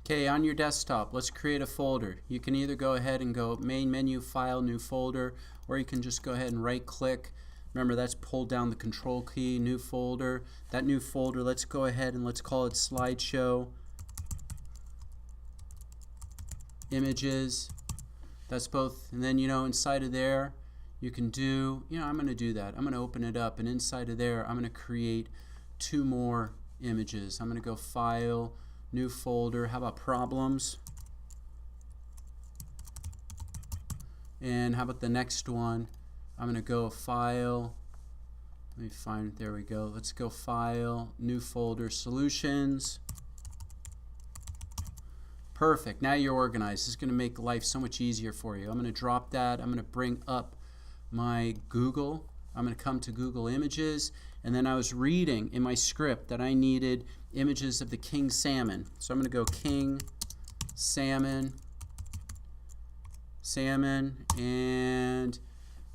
Okay, on your desktop, let's create a folder. You can either go ahead and go main menu, file, new folder, or you can just go ahead and right click. Remember, that's pull down the control key, new folder. That new folder, let's go ahead and let's call it slideshow images. That's both. And then, inside of there, you can do, I'm going to do that. I'm going to open it up, and inside of there, I'm going to create 2 more images. I'm going to go file, new folder. How about problems? And how about the next one? I'm going to go file. Let me find, there we go. Let's go file, new folder, solutions. Perfect. Now you're organized. This is going to make life so much easier for you. I'm going to drop that. I'm going to bring up my Google. I'm going to come to Google Images, and then I was reading in my script that I needed images of the king salmon. So I'm going to go king salmon, and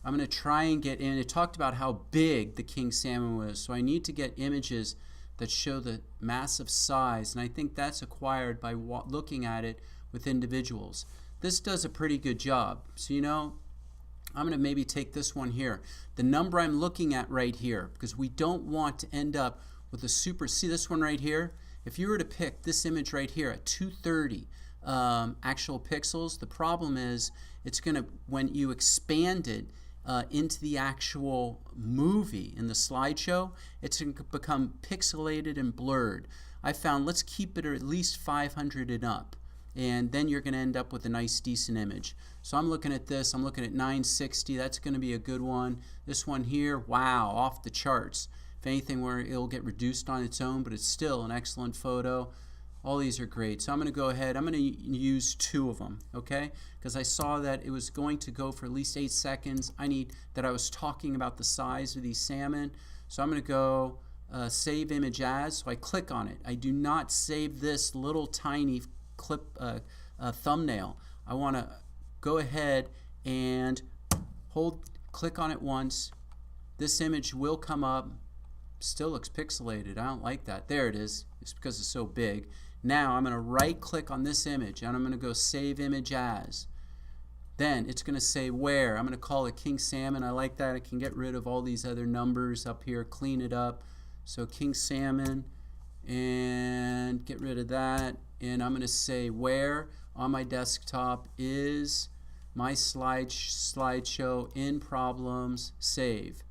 I'm going to try and get in. It talked about how big the king salmon was, so I need to get images that show the massive size, and I think that's acquired by looking at it with individuals. This does a pretty good job. So I'm going to maybe take this one here. The number I'm looking at right here, because we don't want to end up with a see this one right here? If you were to pick this image right here at 230 actual pixels, the problem is it's going to, when you expand it into the actual movie in the slideshow, it's going to become pixelated and blurred. I found let's keep it at least 500 and up, and then you're going to end up with a nice decent image. So I'm looking at this, I'm looking at 960, that's going to be a good one. This one here, wow, off the charts. If anything, where it'll get reduced on its own, but it's still an excellent photo. All these are great. So I'm going to go ahead, I'm going to use 2 of them, okay? Because I saw that it was going to go for at least 8 seconds. I was talking about the size of these salmon. So I'm going to go save image as, so I click on it. I do not save this little tiny clip thumbnail. I want to go ahead and click on it once. This image will come up. Still looks pixelated. I don't like that. There it is. It's because it's so big. Now I'm going to right click on this image, and I'm going to go save image as. Then it's going to say where. I'm going to call it king salmon. I like that. I can get rid of all these other numbers up here, clean it up. So king salmon, and get rid of that. And I'm going to say where on my desktop is my slideshow in problems, save.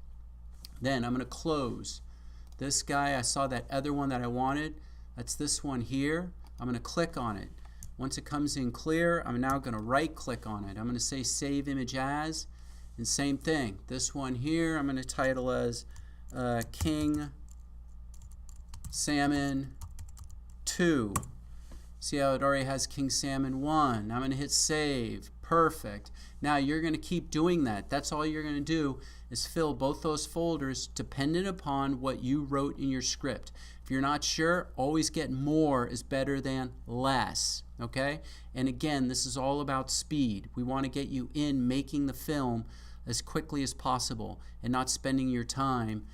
Then I'm going to close this guy. I saw that other one that I wanted. That's this one here. I'm going to click on it. Once it comes in clear, I'm now going to right click on it. I'm going to say save image as, and same thing. This one here I'm going to title as King Salmon 2. See how it already has King Salmon 1. I'm going to hit save. Perfect. Now you're going to keep doing that. That's all you're going to do is fill both those folders dependent upon what you wrote in your script. If you're not sure, always get more is better than less. Okay? And again, this is all about speed. We want to get you in making the film as quickly as possible and not spending your time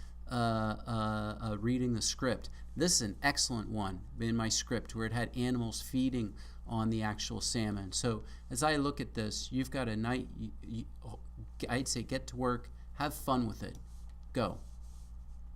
reading the script. This is an excellent one in my script where it had animals feeding on the actual salmon. So as I look at this, you've got a night, I'd say get to work, have fun with it. Go.